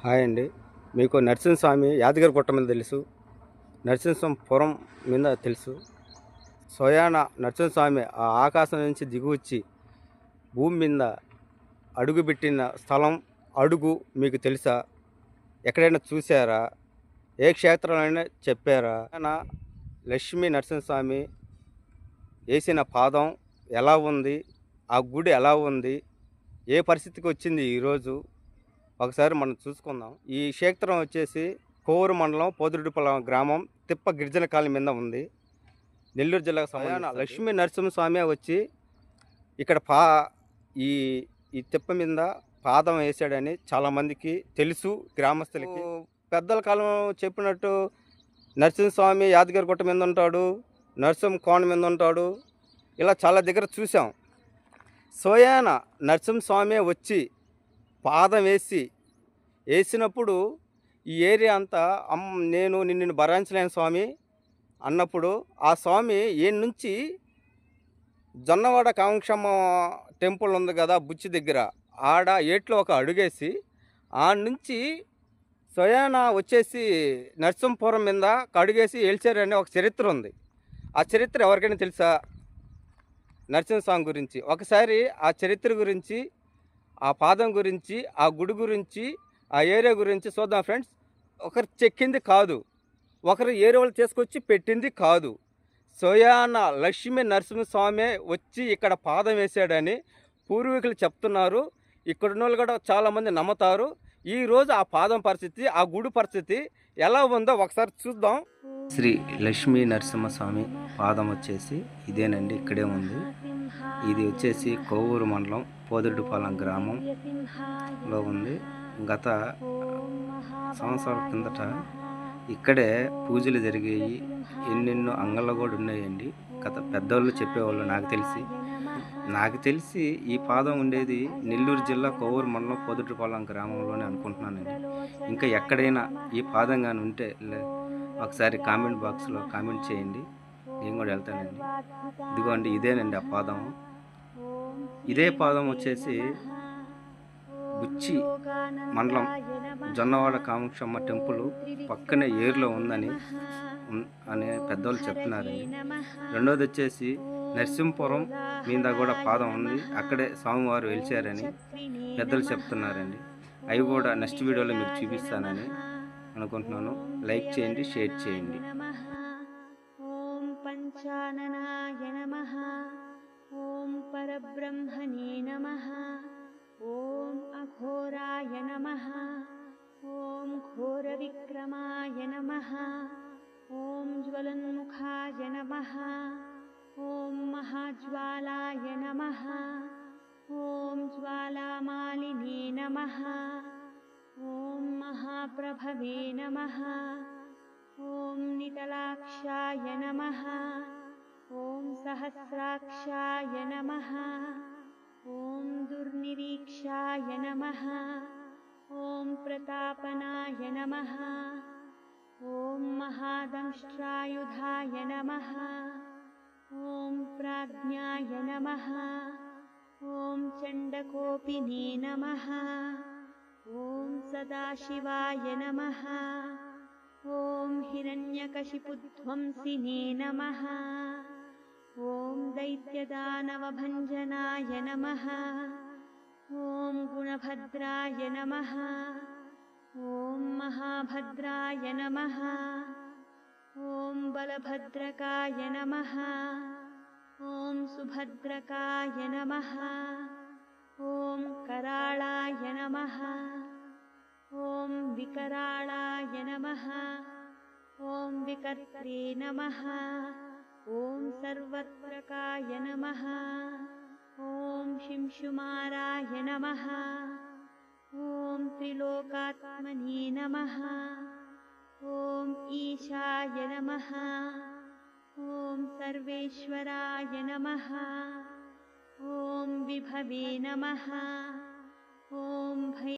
Hi అండి. మీకు నరసింహస్వామి యాదగిరిగుట్ట మీద తెలుసు, నరసింహపురం మీద తెలుసు. స్వయాన నరసింహస్వామి ఆ ఆకాశం నుంచి దిగువచ్చి భూమి మీద అడుగుపెట్టిన స్థలం అడుగు మీకు తెలుసా? ఎక్కడైనా చూసారా? ఏ క్షేత్రంలోనే చెప్పారా? లక్ష్మీ నరసింహస్వామి వేసిన పాదం ఎలా ఉంది? ఆ గుడి ఎలా ఉంది? ఏ పరిస్థితికి వచ్చింది ఈరోజు? ఒకసారి మనం చూసుకుందాం. ఈ క్షేత్రం వచ్చేసి కోవూరు మండలం పోదురుడిపల్లం గ్రామం తిప్ప గిరిజన కాలనీ మీద ఉంది. నెల్లూరు జిల్లాకు సంబంధించిన లక్ష్మీ నరసింహస్వామి వచ్చి ఇక్కడ ఈ ఈ తిప్ప మీద పాదం వేసాడని చాలామందికి తెలుసు. గ్రామస్తులకి పెద్దల కాలం చెప్పినట్టు నరసింహస్వామి యాదగిరిగుట్ట మీద ఉంటాడు, నరసింహ కోణ మీద ఉంటాడు, ఇలా చాలా దగ్గర చూసాం. స్వయాన నరసింహస్వామి వచ్చి పాదం వేసినప్పుడు ఈ ఏరియా అంతా నేను నిన్ను భరించలేను స్వామి అన్నప్పుడు ఆ స్వామి ఏడు నుంచి జొన్నవాడ కాంక్షమ్మ టెంపుల్ ఉంది కదా బుచ్చి దగ్గర, ఆడ ఏట్లో ఒక అడుగేసి ఆడ నుంచి స్వయాన వచ్చేసి నరసింహపురం మీద అడుగేసి ఏల్చారని ఒక చరిత్ర ఉంది. ఆ చరిత్ర ఎవరికైనా తెలుసా? నరసింహస్వామి గురించి ఒకసారి ఆ చరిత్ర గురించి, ఆ పాదం గురించి, ఆ గుడి గురించి, ఆ ఏరియా గురించి చూద్దాం ఫ్రెండ్స్. ఒకరు చెక్కింది కాదు, ఒకరు ఏరియాలు తీసుకొచ్చి పెట్టింది కాదు. స్వయాన లక్ష్మీ నరసింహస్వామి వచ్చి ఇక్కడ పాదం వేసాడని పూర్వీకులు చెప్తున్నారు. ఇక్కడున్న వాళ్ళు కూడా చాలామంది నమ్ముతారు. ఈరోజు ఆ పాదం పరిస్థితి, ఆ గుడి పరిస్థితి ఎలా ఉందో ఒకసారి చూద్దాం. శ్రీ లక్ష్మీ నరసింహస్వామి పాదం వచ్చేసి ఇదేనండి, ఇక్కడే ఉంది. ఇది వచ్చేసి కోవూరు మండలం పోదురుడిపాలెం గ్రామంలో ఉంది. గత సంవత్సరాల కిందట ఇక్కడే పూజలు జరిగాయి. ఎన్నెన్నో అంగళ్ళు కూడా ఉన్నాయండి. గత పెద్దవాళ్ళు చెప్పేవాళ్ళు. నాకు తెలిసి ఈ పాదం ఉండేది నెల్లూరు జిల్లా కోవూరు మండలం పోదురుడిపాలెం గ్రామంలోనే అనుకుంటున్నానండి. ఇంకా ఎక్కడైనా ఈ పాదం కానీ ఉంటే ఒకసారి కామెంట్ బాక్స్లో కామెంట్ చేయండి, నేను కూడా వెళ్తానండి. ఇదిగోండి, ఇదేనండి ఆ పాదం. ఇదే పాదం వచ్చేసి బుచ్చి మండలం జొన్నవాడ కామాక్షమ్మ టెంపుల్ పక్కనే ఏరులో ఉందని పెద్దవాళ్ళు చెప్తున్నారండి. రెండోది వచ్చేసి నరసింహపురం మీద కూడా పాదం ఉంది, అక్కడే స్వామివారు వెలిచారని పెద్దలు చెప్తున్నారండి. అవి కూడా నెక్స్ట్ వీడియోలో మీకు చూపిస్తానని అనుకుంటున్నాను. లైక్ చేయండి, షేర్ చేయండి. ఓం పంచాననాయ నమః, ఓం పరబ్రహ్మణే నమః, ఓం అఘోరాయ నమః, ఓం ఘోర విక్రమాయ నమః, ఓం జ్వలన్ముఖాయ నమః, ఓం మహాజ్వాలాయ నమః, ఓం జ్వాలామాలినే నమః, ఓం మహాప్రభవే నమః, ఓం నితలాక్షాయ నమః, ఓం సహస్రాక్షాయ నమః, ఓం దుర్నిరీక్షాయ నమః, ఓం ప్రతాపనాయ నమః, ఓం మహాదంష్ట్రాయుధాయ నమః, ఓం ప్రాజ్ఞాయ నమః, ఓం చండకోపినే నమః, ఓం సదాశివాయ నమః, ఓం హిరణ్యకశిపుధ్వంసినే నమః, ఓం దైత్యదానవభంజనాయ నమః, ఓం గుణభద్రాయ నమః, ఓం మహాభద్రాయ నమః, ఓం బలభద్రకాయ నమః, ఓం సుభద్రకాయ నమః, ఓం కరాళాయ నమః, ఓం వికరాళాయ నమః, ఓం వికర్త్రే నమః, ఓం సర్వత్రకాయ నమః, ఓం శింశుమారాయ నమః, ఓం త్రిలోకాత్మనే నమః, ఓం ఈశాయ నమః, ఓం సర్వేశ్వరాయ నమః, ఓం విభవే నమః, ఓం